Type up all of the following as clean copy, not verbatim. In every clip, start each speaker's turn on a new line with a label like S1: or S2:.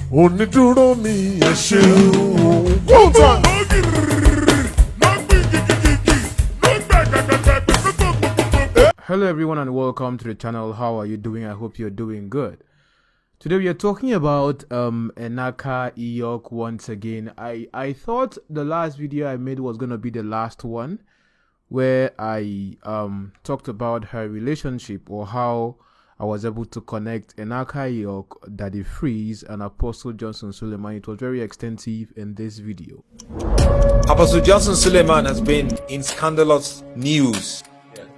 S1: Oniduro mi ẹ one time.
S2: Hello everyone and welcome to the channel. How are you doing? I hope you're doing good. Today we are talking about Enaka Iyok once again. I thought the last video I made was gonna be the last one, where I talked about her relationship, or how I was able to connect Enaka Iyok, Daddy Freeze, and Apostle Johnson Suleiman. It was very extensive in this video.
S3: Apostle Johnson Suleiman has been in scandalous news.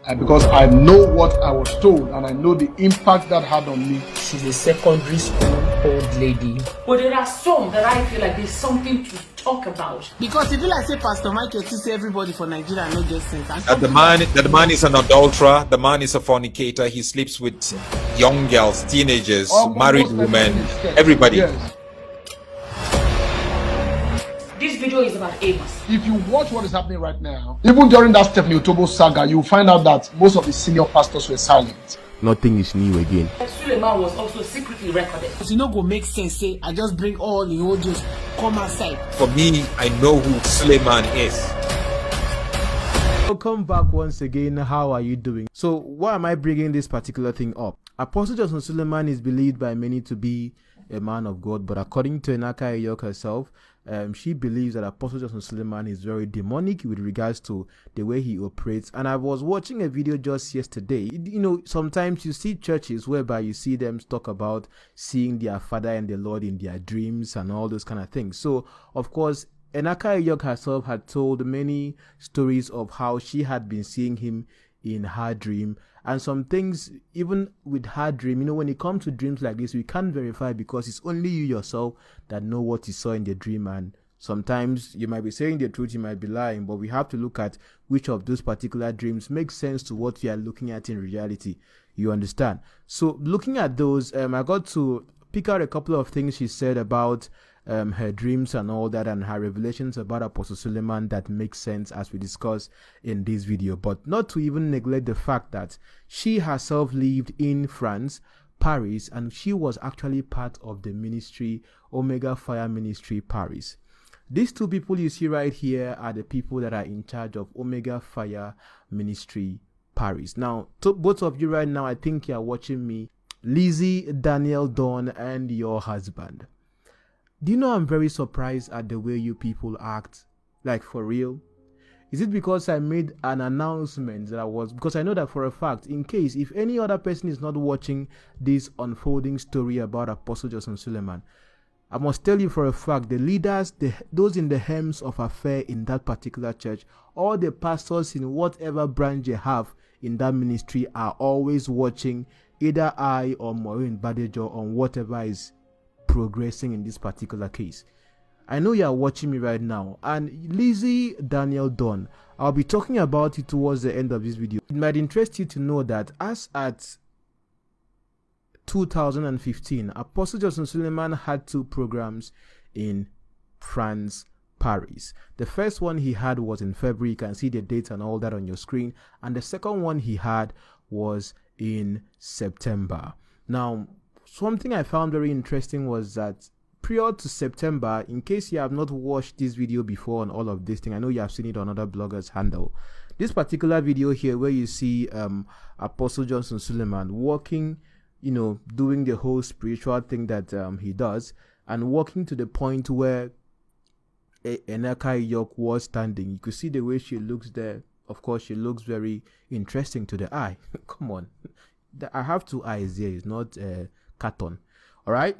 S4: And because I know what I was told and I know the impact that had on me.
S5: She's a secondary school old lady.
S6: But there are some that I feel like there's something to talk about.
S5: Because if you like say Pastor Michael to say everybody for Nigeria no get sense.
S3: That the man is an adulterer, the man is a fornicator, he sleeps with young girls, teenagers, married women, everybody.
S4: Yes.
S6: This video is about Amos.
S4: If you watch what is happening right now, even during that Stephanie Otobo saga, you'll find out that most of the senior pastors were silent.
S2: Nothing is new again.
S6: Suleiman was also secretly recorded.
S5: You know go make sense say I just bring all the audios come outside.
S3: For me, I know who Suleiman is.
S2: Welcome back once again. How are you doing? So why am I bringing this particular thing up? Apostle Johnson Suleiman is believed by many to be a man of God, but according to Enaka Iyok herself, she believes that Apostle Johnson Suleiman is very demonic with regards to the way he operates. And I was watching a video just yesterday. You know, sometimes you see churches whereby you see them talk about seeing their Father and the Lord in their dreams and all those kind of things. So, of course, Enaka Iyok herself had told many stories of how she had been seeing him in her dream, and some things even with her dream, you know, when it comes to dreams like this, we can't verify because it's only you yourself that know what you saw in the dream. And sometimes you might be saying the truth, you might be lying, but we have to look at which of those particular dreams makes sense to what we are looking at in reality. You understand? So looking at those, I got to pick out a couple of things she said about her dreams and all that, and her revelations about Apostle Suleiman that makes sense as we discuss in this video. But not to even neglect the fact that she herself lived in France, Paris, and she was actually part of the ministry, Omega Fire Ministry Paris. These two people you see right here are the people that are in charge of Omega Fire Ministry Paris. Now, to both of you right now, I think you are watching me, Lizzie, Daniel, Dawn, and your husband. Do you know I'm very surprised at the way you people act? Like, for real? Is it because I made an announcement that because I know that for a fact, in case if any other person is not watching this unfolding story about Apostle Johnson Suleiman, I must tell you for a fact, the leaders, those in the helms of affair in that particular church, all the pastors in whatever branch they have in that ministry are always watching either I or Maureen Badejo on whatever is progressing in this particular case. I know you are watching me right now, and Lizzie, Daniel, Dawn, I'll be talking about it towards the end of this video. It might interest you to know that as at 2015, Apostle Johnson Suleiman had two programs in France, Paris. The first one he had was in February. You can see the dates and all that on your screen, and the second one he had was in September. Now, something I found very interesting was that prior to September, in case you have not watched this video before on all of this thing, I know you have seen it on other bloggers' handle. This particular video here where you see Apostle Johnson Suleiman walking, you know, doing the whole spiritual thing that he does, and walking to the point where Enaka Iyok was standing. You could see the way she looks there. Of course, she looks very interesting to the eye. Come on. I have two eyes here. It's not carton. All right.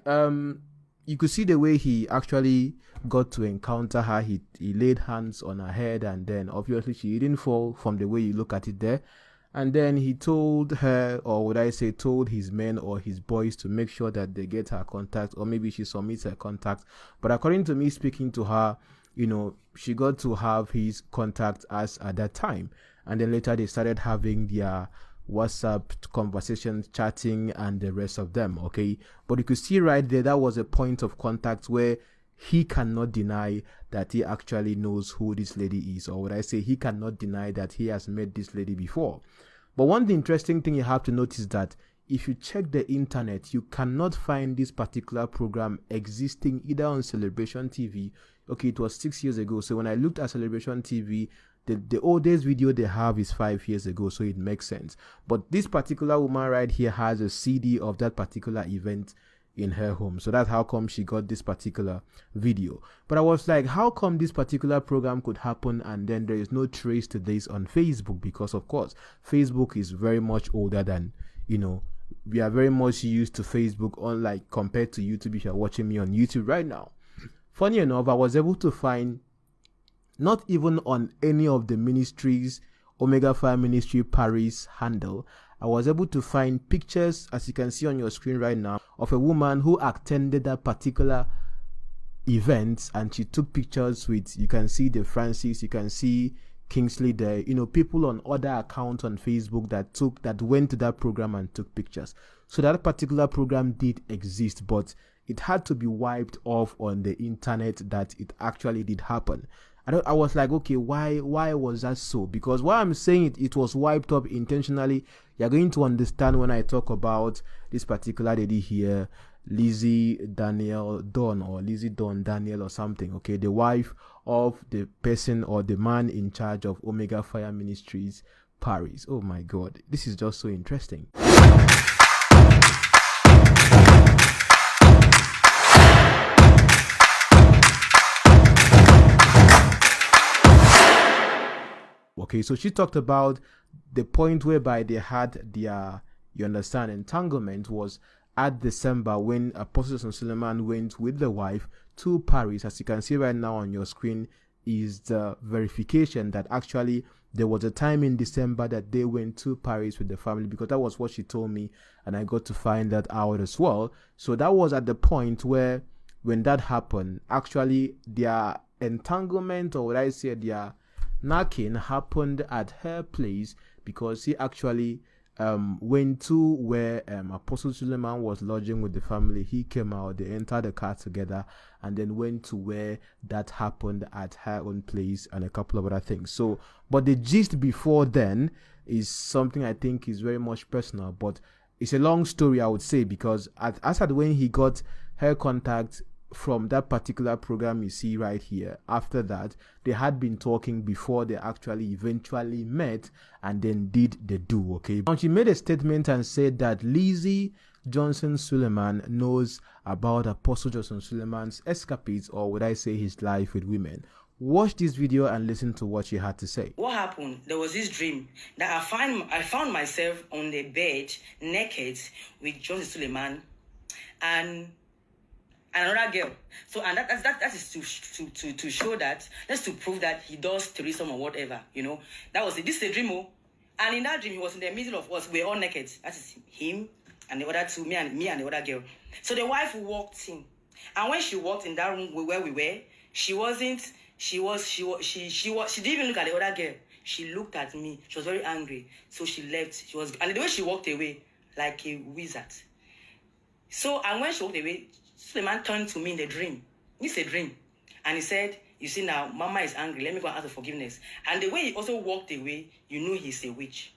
S2: You could see the way he actually got to encounter her. He laid hands on her head, and then obviously she didn't fall from the way you look at it there. And then he told her, or would I say told his men or his boys to make sure that they get her contact, or maybe she submits her contact. But according to me speaking to her, you know, she got to have his contact as at that time. And then later they started having their WhatsApp conversations, chatting, and the rest of them. Okay, but you could see right there that was a point of contact where he cannot deny that he actually knows who this lady is, or would I say he cannot deny that he has met this lady before. But one interesting thing you have to notice that if you check the internet, you cannot find this particular program existing either on Celebration TV. Okay, it was 6 years ago. So when I looked at Celebration TV, the oldest video they have is 5 years ago. So it makes sense. But this particular woman right here has a CD of that particular event in her home. So that's how come she got this particular video. But I was like, how come this particular program could happen and then there is no trace to this on Facebook? Because of course, Facebook is very much older than, we are very much used to Facebook, unlike compared to YouTube. If you're watching me on YouTube right now, funny enough, I was able to find, not even on any of the ministries, Omega Fire Ministry Paris handle, I was able to find pictures, as you can see on your screen right now, of a woman who attended that particular event, and she took pictures with, you can see the Francis, you can see Kingsley there, people on other accounts on Facebook that went to that program and took pictures. So that particular program did exist, but it had to be wiped off on the internet that it actually did happen. I was like, okay, why was that so? Because why I'm saying it was wiped up intentionally, you're going to understand when I talk about this particular lady here, Lizzie Daniel Dawn, or Lizzie Dawn Daniel or something, okay, the wife of the person or the man in charge of Omega Fire Ministries Paris. Oh my God, this is just so interesting. Okay, so she talked about the point whereby they had their, you understand, entanglement was at December when Apostle Suleiman went with the wife to Paris. As you can see right now on your screen is the verification that actually there was a time in December that they went to Paris with the family, because that was what she told me, and I got to find that out as well. So that was at the point where, when that happened, actually their entanglement, or what I say, their knacking happened at her place, because he actually went to where Apostle Suleiman was lodging with the family. He came out, they entered the car together, and then went to where that happened at her own place, and a couple of other things. So, but the gist before then is something I think is very much personal, but it's a long story, I would say, because as at when he got her contact from that particular program you see right here, after that they had been talking before they actually eventually met and then did the do. Okay, now she made a statement and said that Lizzie Johnson Suleiman knows about Apostle Johnson Suleiman's escapades, or would I say his life with women. Watch this video and listen to what she had to say.
S7: What happened? There was this dream that I found myself on the bed naked with Johnson Suleiman and another girl. So, and that is to show that, that's to prove that he does terrorism or whatever, That was it. This is a dream, and in that dream he was in the middle of us. We're all naked. That is him and the other two, me and the other girl. So the wife walked in, and when she walked in that room where we were, she didn't even look at the other girl. She looked at me. She was very angry, so she left. And the way she walked away, like a wizard. So, and when she walked away, Suleiman turned to me in the dream. It's a dream. And he said, you see now, Mama is angry. Let me go and ask for forgiveness. And the way he also walked away, you know he's a witch.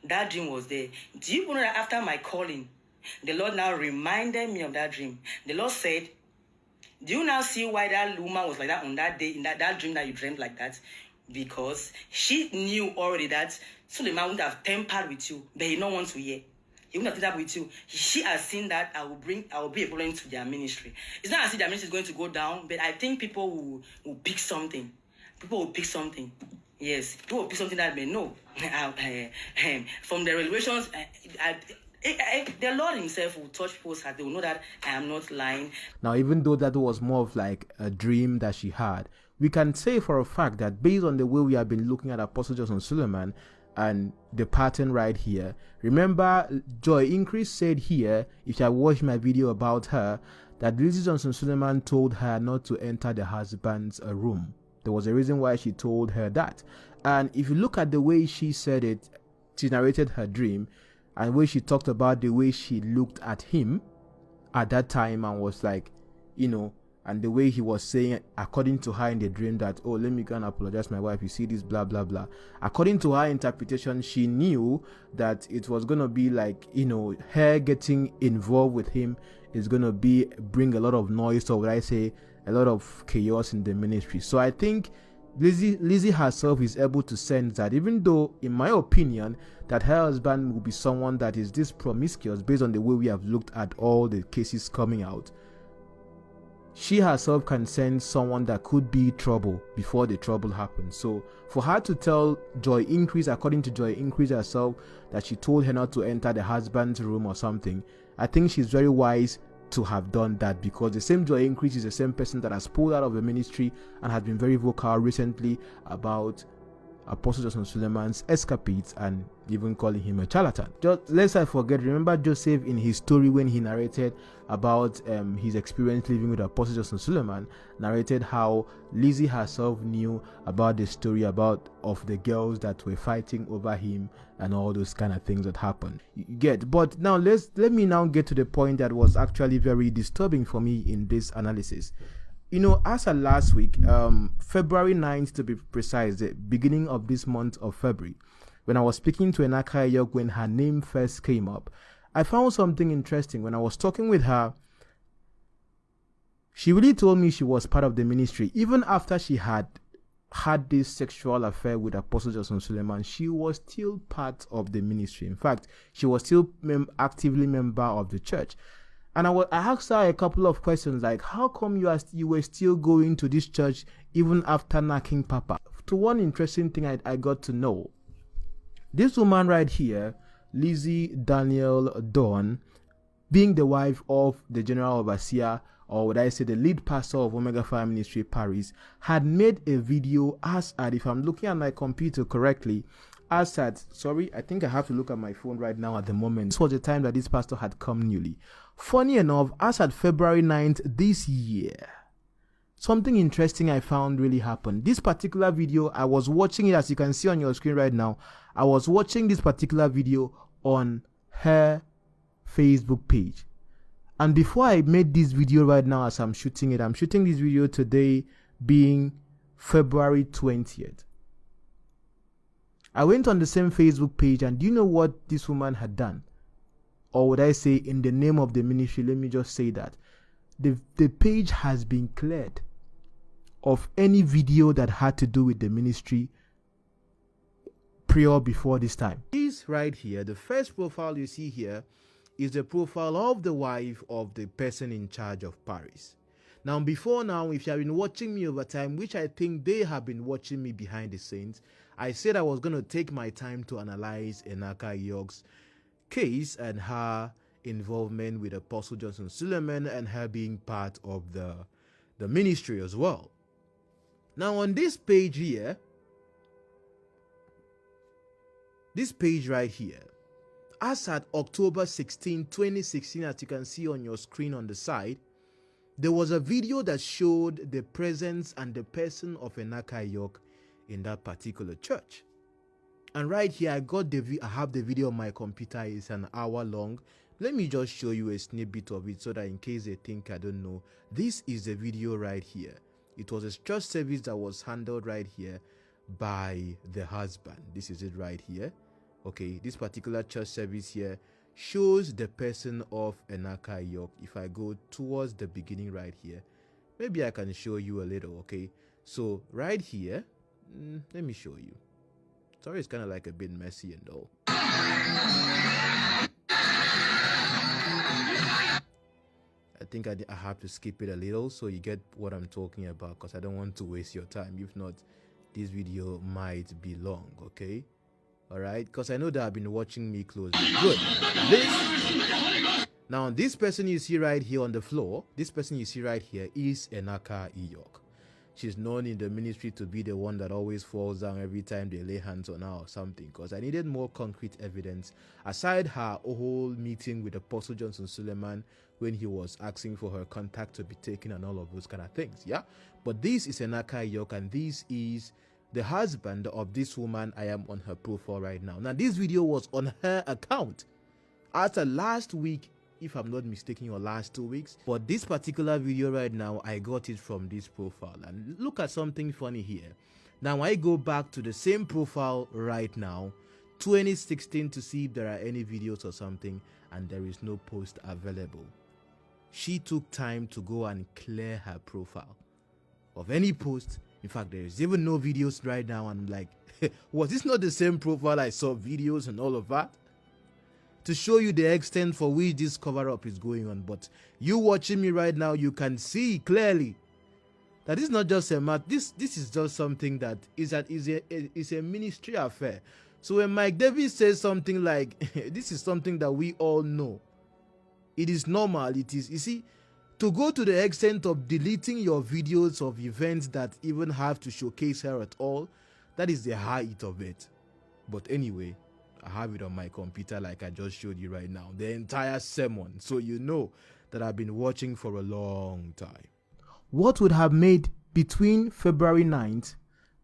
S7: That dream was there. Do you know that after my calling, the Lord now reminded me of that dream? The Lord said, do you now see why that woman was like that on that day, in that dream that you dreamt like that? Because she knew already that Suleiman would have tempered with you, but he don't want to hear. He wouldn't have done that with you. She has seen that I will be a problem to their ministry. It's not as if their ministry is going to go down, but I think people will pick something. People will pick something. Yes, people will pick something that may know. From the revelations, the Lord himself will touch people's heart. They will know that I am not lying.
S2: Now, even though that was more of like a dream that she had, we can say for a fact that based on the way we have been looking at Apostle Johnson Suleiman, and the pattern right here, remember Joy Increase said here, if I watched my video about her, that Lizzie Johnson Suleiman told her not to enter the husband's room. There was a reason why she told her that. And if you look at the way she said it, she narrated her dream, and where she talked about the way she looked at him at that time and was like, and the way he was saying, according to her in the dream, that, oh, let me go and apologize to my wife, you see this, blah blah blah. According to her interpretation, she knew that it was gonna be like, her getting involved with him is gonna bring a lot of noise, or would I say a lot of chaos in the ministry. So I think Lizzie herself is able to sense that, even though, in my opinion, that her husband will be someone that is this promiscuous based on the way we have looked at all the cases coming out, she herself can sense someone that could be trouble before the trouble happens. So for her to tell Joy Increase, according to Joy Increase herself, that she told her not to enter the husband's room or something, I think she's very wise to have done that, because the same Joy Increase is the same person that has pulled out of the ministry and has been very vocal recently about Apostle Johnson Suleiman's escapades and even calling him a charlatan. Just lest I forget, remember Joseph in his story when he narrated about his experience living with Apostle Johnson Suleiman, narrated how Lizzie herself knew about the story of the girls that were fighting over him and all those kind of things that happened. You get? But now let me now get to the point that was actually very disturbing for me in this analysis. As of last week, February 9th to be precise, the beginning of this month of February, when I was speaking to Enaka Yok, when her name first came up, I found something interesting. When I was talking with her, she really told me she was part of the ministry. Even after she had this sexual affair with Apostle Johnson Suleiman, she was still part of the ministry. In fact, she was still actively member of the church. And I asked her a couple of questions, like, how come you were still going to this church even after knocking Papa? To one interesting thing I got to know, this woman right here, Lizzie Daniel Dawn, being the wife of the general overseer, or would I say the lead pastor of Omega Fire Ministry Paris, had made a video if I'm looking at my computer correctly, I think I have to look at my phone right now at the moment. This was the time that this pastor had come newly. Funny enough, as at February 9th this year, something interesting I found really happened. This particular video, I was watching it, as you can see on your screen right now. I was watching this particular video on her Facebook page. And before I made this video right now, as I'm shooting this video today being February 20th. I went on the same Facebook page, and do you know what this woman had done? Or would I say, in the name of the ministry, let me just say that the page has been cleared of any video that had to do with the ministry prior before this time. This right here, the first profile you see here, is the profile of the wife of the person in charge of Paris. Now, before now, if you have been watching me over time, which I think they have been watching me behind the scenes, I said I was going to take my time to analyze Enaka Yok's case and her involvement with Apostle Johnson Suleiman and her being part of the ministry as well. Now, on this page here, this page right here, as at October 16, 2016, as you can see on your screen on the side, there was a video that showed the presence and the person of Enaka Yok in that particular church. And right here, I have the video on my computer. It's an hour long. Let me just show you a snippet of it so that in case they think I don't know, this is the video right here. It was a church service that was handled right here by the husband. This is it right here. Okay, this particular church service here shows the person of Enaka Yok. If I go towards the beginning right here, maybe I can show you a little. Okay, so right here, let me show you. Sorry, it's kind of like a bit messy and all. I think I have to skip it a little so you get what I'm talking about, because I don't want to waste your time. If not, this video might be long. Okay, all right, because I know that I've been watching me closely. Good. Now, this person you see right here on the floor, this person you see right here is Enaka Yok. She's known in the ministry to be the one that always falls down every time they lay hands on her or something, because I needed more concrete evidence aside her whole meeting with Apostle Johnson Suleiman when he was asking for her contact to be taken and all of those kind of things. Yeah, but this is Enaka Yok, and this is the husband of this woman. I am on her profile right now. Now, this video was on her account. After last week, if I'm not mistaken, or last 2 weeks. But this particular video right now, I got it from this profile. And look at something funny here. Now I go back to the same profile right now, 2016, to see if there are any videos or something, and there is no post available. She took time to go and clear her profile of any post. In fact, there is even no videos right now. And I'm like, was this not the same profile I saw videos and all of that? To show you the extent for which this cover-up is going on. But you watching me right now, you can see clearly that this is not just a matter. This is just something that is a ministry affair. So when Mike Davis says something like, this is something that we all know, it is normal. It is, you see, to go to the extent of deleting your videos of events that even have to showcase her at all, that is the height of it. But anyway, I have it on my computer like I just showed you right now, the entire sermon, so you know that I've been watching for a long time. What would have made between February 9th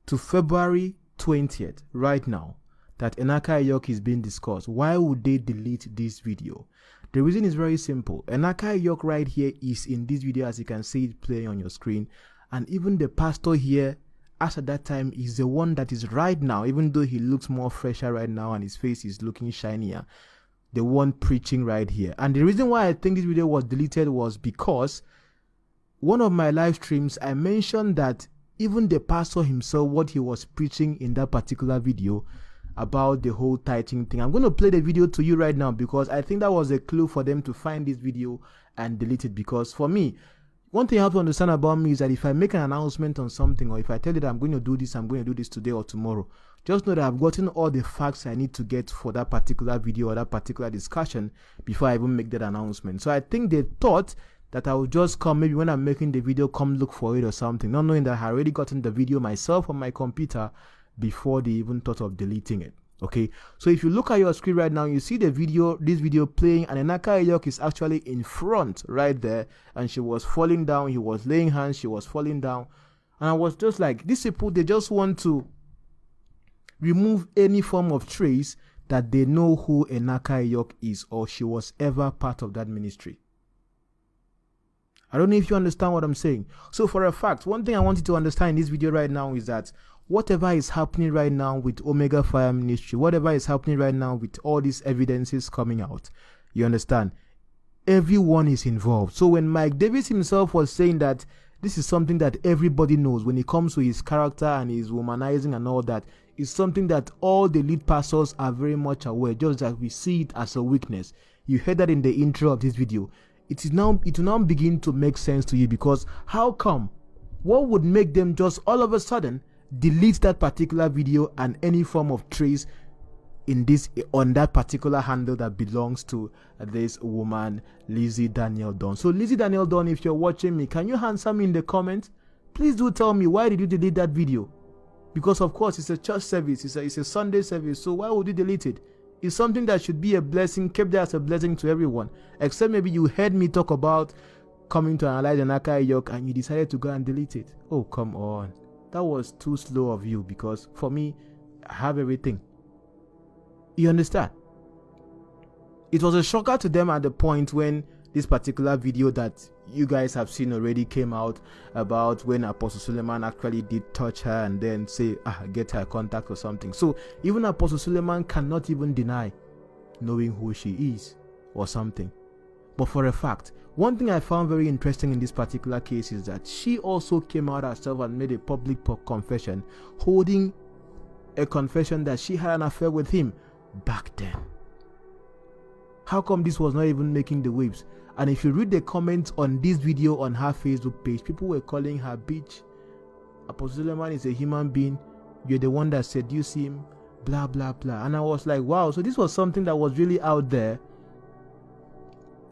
S2: to February 20th right now that Enaka York is being discussed? Why would they delete this video? The reason is very simple. Enaka York right here is in this video, as you can see it playing on your screen, and even the pastor here, as at that time, is the one that is right now, even though he looks more fresher right now and his face is looking shinier, the one preaching right here. And the reason why I think this video was deleted was because one of my live streams, I mentioned that even the pastor himself, what he was preaching in that particular video about the whole tithing thing. I'm going to play the video to you right now because I think that was a clue for them to find this video and delete it. Because for me, one thing you have to understand about me is that if I make an announcement on something, or if I tell you that I'm going to do this today or tomorrow, just know that I've gotten all the facts I need to get for that particular video or that particular discussion before I even make that announcement. So I think they thought that I would just come, maybe when I'm making the video, come look for it or something, not knowing that I had already gotten the video myself on my computer before they even thought of deleting it. Okay, so if you look at your screen right now, you see the video, this video playing, and Enaka York is actually in front right there, and she was falling down. He was laying hands, she was falling down, and I was just like, these people, they just want to remove any form of trace that they know who Enaka York is, or she was ever part of that ministry. I don't know if you understand what I'm saying. So for a fact, one thing I want you to understand in this video right now is that whatever is happening right now with Omega Fire Ministry, whatever is happening right now with all these evidences coming out, you understand, everyone is involved. So when Mike Davis himself was saying that this is something that everybody knows when it comes to his character and his womanizing and all that, it's something that all the lead pastors are very much aware, just that we see it as a weakness. You heard that in the intro of this video. It will now begin to make sense to you, because how come? What would make them just all of a sudden delete that particular video and any form of trace on that particular handle that belongs to this woman, Lizzie Daniel Dawn? So Lizzie Daniel Dawn, if you're watching me, can you answer me in the comments? Please do tell me, why did you delete that video? Because of course it's a church service, it's a Sunday service, so why would you delete it? It's something that should be a blessing, kept there as a blessing to everyone. Except maybe you heard me talk about coming to analyze Enaka York and you decided to go and delete it. Oh, come on. That was too slow of you, because for me, I have everything. You understand? It was a shocker to them at the point when this particular video that you guys have seen already came out about when Apostle Suleiman actually did touch her and then say, get her contact or something. So even Apostle Suleiman cannot even deny knowing who she is or something. But for a fact, one thing I found very interesting in this particular case is that she also came out herself and made a public confession, holding a confession that she had an affair with him back then. How come this was not even making the waves? And if you read the comments on this video on her Facebook page, people were calling her bitch. Apostle Suleiman is a human being. You're the one that seduced him, blah, blah, blah. And I was like, wow, so this was something that was really out there.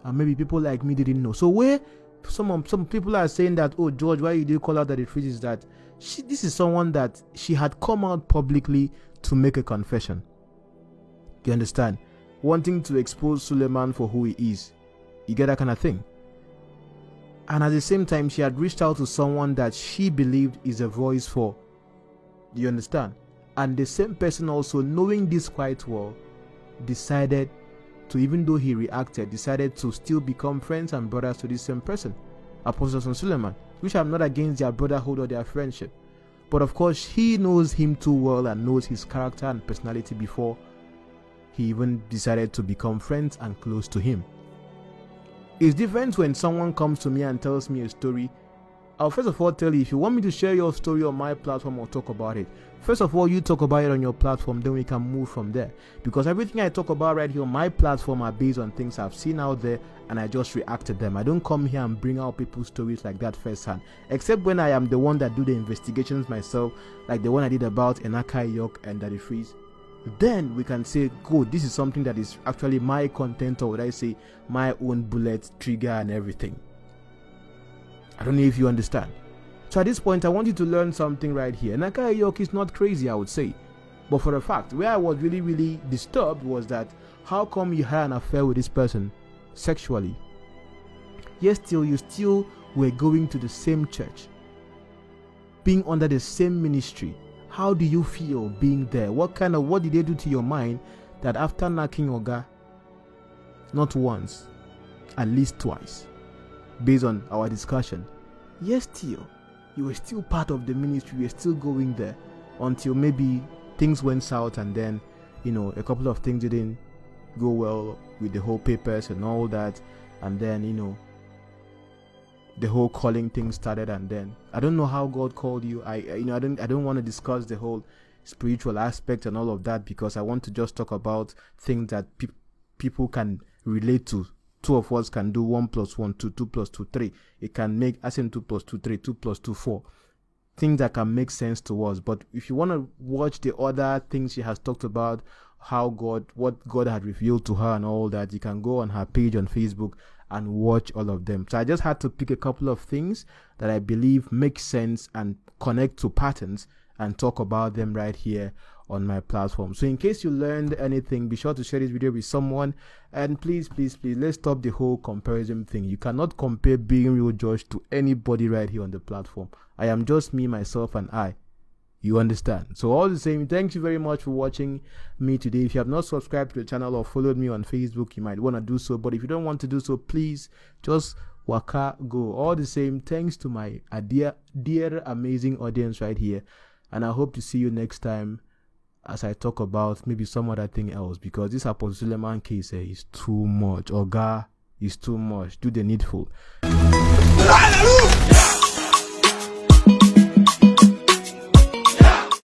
S2: And maybe people like me didn't know. So where some people are saying that, oh, George, why did you call out that the truth is that this is someone that she had come out publicly to make a confession. You understand? Wanting to expose Suleiman for who he is. You get that kind of thing. And at the same time, she had reached out to someone that she believed is a voice for. Do you understand? And the same person also, knowing this quite well, decided to, even though he reacted, decided to still become friends and brothers to this same person, Apostle Suleiman, which I'm not against their brotherhood or their friendship. But of course, he knows him too well and knows his character and personality before he even decided to become friends and close to him. It's different when someone comes to me and tells me a story. I'll first of all tell you, if you want me to share your story on my platform or talk about it, first of all, you talk about it on your platform, then we can move from there. Because everything I talk about right here on my platform are based on things I've seen out there and I just react to them. I don't come here and bring out people's stories like that firsthand, except when I am the one that do the investigations myself, like the one I did about Enaka York and Daddy Freeze. Then we can say, good, this is something that is actually my content, or would I say my own bullet, trigger and everything. I don't know if you understand. So at this point, I want you to learn something right here. Enaka York is not crazy, I would say. But for a fact, where I was really disturbed was that, how come you had an affair with this person sexually? Yes, you still were going to the same church, being under the same ministry. How do you feel being there? What did they do to your mind that after knocking Oga, not once, at least twice, based on our discussion, yes, still, you were still part of the ministry, you were still going there until maybe things went south and then, a couple of things didn't go well with the whole papers and all that, and then, the whole calling thing started, and then I don't know how God called you. I don't want to discuss the whole spiritual aspect and all of that, because I want to just talk about things that people can relate to. Two of us can do 1 + 1 2, 2 + 2 3. It can make, as in 2 + 2 3, 2 + 2 4. Things that can make sense to us. But if you want to watch the other things she has talked about, what God had revealed to her and all that, you can go on her page on Facebook and watch all of them. So I just had to pick a couple of things that I believe make sense and connect to patterns and talk about them right here on my platform. So in case you learned anything, be sure to share this video with someone, and please, let's stop the whole comparison thing. You cannot compare Being Real Josh to anybody right here on the platform. I am just me, myself, and I. You understand? So all the same, thank you very much for watching me today. If you have not subscribed to the channel or followed me on Facebook, you might want to do so. But if you don't want to do so, please just waka go. All the same, thanks to my dear amazing audience right here. And I hope to see you next time as I talk about maybe some other thing else, because this Apostle Suleiman case is too much. Oga is too much. Do the needful. Hallelujah!